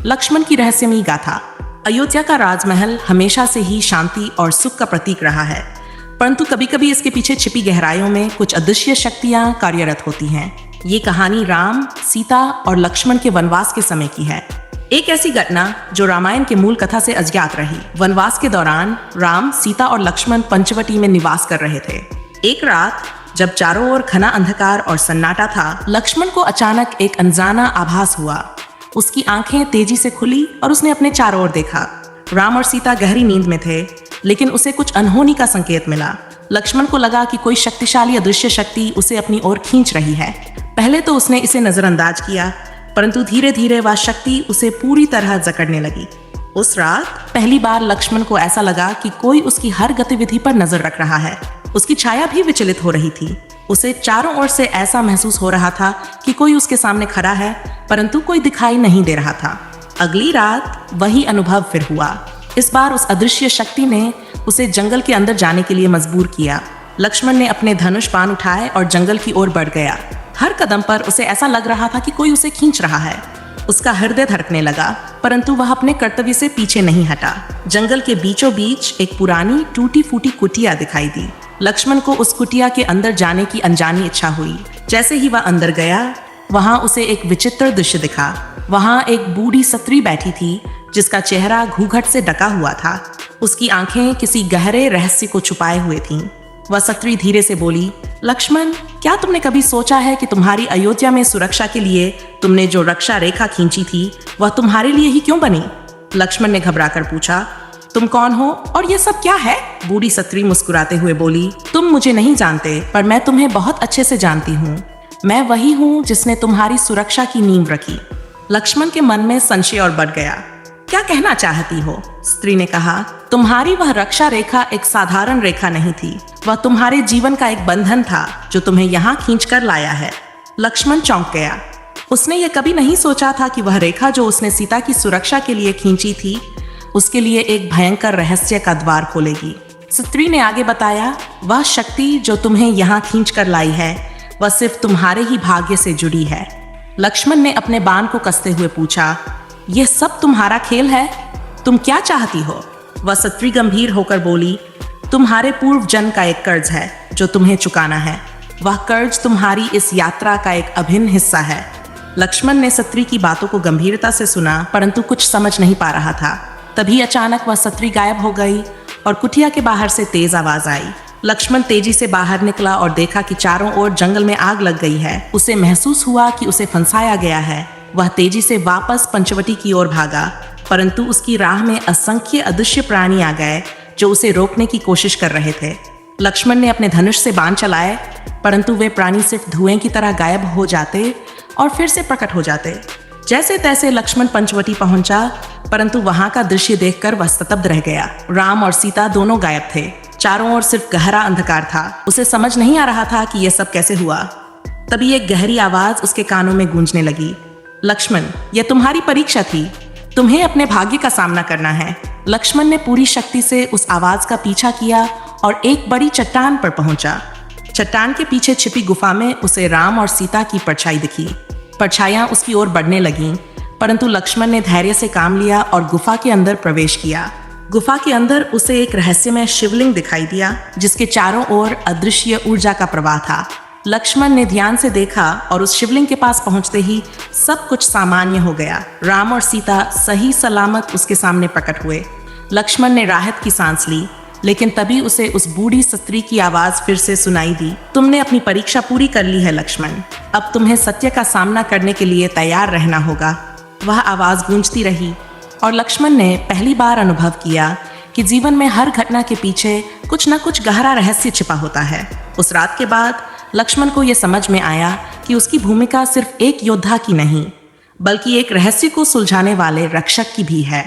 लक्ष्मण की रहस्यमयी गाथा। अयोध्या का राजमहल हमेशा से ही शांति और सुख का प्रतीक रहा है, परंतु कभी कभी इसके पीछे छिपी गहराइयों में कुछ अदृश्य शक्तियां कार्यरत होती हैं। ये कहानी राम, सीता और लक्ष्मण के वनवास के समय की है। एक ऐसी घटना जो रामायण के मूल कथा से अज्ञात रही। वनवास के दौरान राम, सीता और लक्ष्मण पंचवटी में निवास कर रहे थे। एक रात जब चारों ओर घना अंधकार और सन्नाटा था, लक्ष्मण को अचानक एक अनजाना आभास हुआ। उसकी आंखें तेजी से खुली और उसने अपने चारों ओर देखा। राम और सीता गहरी नींद में थे, लेकिन उसे कुछ अनहोनी का संकेत मिला। लक्ष्मण को लगा कि कोई शक्तिशाली अदृश्य शक्ति उसे अपनी ओर खींच रही है। पहले तो उसने इसे नजरअंदाज किया, परंतु धीरे धीरे वह शक्ति उसे पूरी तरह जकड़ने लगी। उस रात पहली बार लक्ष्मण को ऐसा लगा कि कोई उसकी हर गतिविधि पर नजर रख रहा है। उसकी छाया भी विचलित हो रही थी। उसे चारों ओर से ऐसा महसूस हो रहा था कि कोई उसके सामने खड़ा है, परंतु कोई दिखाई नहीं दे रहा था। अगली रात वही अनुभव फिर हुआ। इस बार उस अदृश्य शक्ति ने उसे जंगल के अंदर जाने के लिए मजबूर किया। लक्ष्मण ने अपने धनुष बाण उठाए और जंगल की ओर बढ़ गया। हर कदम पर उसे ऐसा लग रहा था कि कोई उसे खींच रहा है। उसका हृदय धड़कने लगा, परंतु वह अपने कर्तव्य से पीछे नहीं हटा। जंगल के बीचों बीच एक पुरानी टूटी फूटी कुटिया दिखाई दी। लक्ष्मण को उस कुटिया के अंदर जाने की अनजानी इच्छा हुई। जैसे ही वह अंदर गया, वहां उसे एक विचित्र दृश्य दिखा। वहां एक बूढ़ी स्त्री बैठी थी, जिसका चेहरा घूंघट से ढका हुआ था। उसकी आंखें किसी गहरे रहस्य को छुपाए हुए थीं। वह स्त्री धीरे से बोली, लक्ष्मण, क्या तुमने कभी सोचा है कि तुम्हारी अयोध्या में सुरक्षा के लिए तुमने जो रक्षा रेखा खींची थी, वह तुम्हारे लिए ही क्यों बनी? लक्ष्मण ने घबराकर पूछा, तुम कौन हो और ये सब क्या है? बूढ़ी स्त्री मुस्कुराते हुए बोली, तुम मुझे नहीं जानते, पर मैं तुम्हें बहुत अच्छे से जानती हूँ। मैं वही हूँ जिसने तुम्हारी सुरक्षा की नींव रखी। लक्ष्मण के मन में संशय और बढ़ गया। क्या कहना चाहती हो? स्त्री ने कहा, तुम्हारी वह रक्षा रेखा एक साधारण रेखा नहीं थी। वह तुम्हारे जीवन का एक बंधन था जो तुम्हें यहाँ खींचकर लाया है। लक्ष्मण चौंक गया। उसने ये कभी नहीं सोचा था कि वह रेखा जो उसने सीता की सुरक्षा के लिए खींची थी, उसके लिए एक भयंकर रहस्य का द्वार खोलेगी। स्त्री ने आगे बताया, वह शक्ति जो तुम्हें यहाँ खींच कर लाई है, वह सिर्फ तुम्हारे ही भाग्य से जुड़ी है। लक्ष्मण ने अपने बाण को कसते हुए पूछा, यह सब तुम्हारा खेल है? तुम क्या चाहती हो? वह स्त्री गंभीर होकर बोली, तुम्हारे पूर्व जन्म का एक कर्ज है जो तुम्हें चुकाना है। वह कर्ज तुम्हारी इस यात्रा का एक अभिन्न हिस्सा है। लक्ष्मण ने स्त्री की बातों को गंभीरता से सुना, परंतु कुछ समझ नहीं पा रहा था। तभी अचानक वह स्त्री गायब हो गई और कुटिया के बाहर से तेज आवाज आई। लक्ष्मण तेजी से बाहर निकला और देखा कि चारों ओर जंगल में आग लग गई है। उसे महसूस हुआ कि उसे फंसाया गया है। वह तेजी से वापस पंचवटी की ओर भागा, परंतु उसकी राह में असंख्य अदृश्य प्राणी आ गए जो उसे रोकने की कोशिश कर रहे थे। लक्ष्मण ने अपने धनुष से बाण चलाए, परंतु वे प्राणी सिर्फ धुएं की तरह गायब हो जाते और फिर से प्रकट हो जाते। जैसे तैसे लक्ष्मण पंचवटी पहुंचा, परंतु वहां का दृश्य देखकर वह स्तब्ध रह गया। राम और सीता दोनों गायब थे। चारों ओर सिर्फ गहरा अंधकार था। उसे समझ नहीं आ रहा था कि यह सब कैसे हुआ। तभी एक गहरी आवाज उसके कानों में गूंजने लगी, लक्ष्मण, यह तुम्हारी परीक्षा थी। तुम्हें अपने भाग्य का सामना करना है। लक्ष्मण ने पूरी शक्ति से उस आवाज का पीछा किया और एक बड़ी चट्टान पर पहुंचा। चट्टान के पीछे छिपी गुफा में उसे राम और सीता की परछाई दिखी। परछाइयां उसकी ओर बढ़ने लगीं, परंतु लक्ष्मण ने धैर्य से काम लिया और गुफा के अंदर प्रवेश किया। गुफा के अंदर उसे एक रहस्यमय शिवलिंग दिखाई दिया, जिसके चारों ओर अदृश्य ऊर्जा का प्रवाह था। लक्ष्मण ने ध्यान से देखा और उस शिवलिंग के पास पहुंचते ही सब कुछ सामान्य हो गया। राम और सीता सही सलामत उसके सामने प्रकट हुए। लक्ष्मण ने राहत की सांस ली, लेकिन तभी उसे उस बूढ़ी स्त्री की आवाज फिर से सुनाई दी, तुमने अपनी परीक्षा पूरी कर ली है लक्ष्मण। अब तुम्हें सत्य का सामना करने के लिए तैयार रहना होगा। वह आवाज गूंजती रही और लक्ष्मण ने पहली बार अनुभव किया कि जीवन में हर घटना के पीछे कुछ न कुछ गहरा रहस्य छिपा होता है। उस रात के बाद लक्ष्मण को यह समझ में आया कि उसकी भूमिका सिर्फ एक योद्धा की नहीं, बल्कि एक रहस्य को सुलझाने वाले रक्षक की भी है।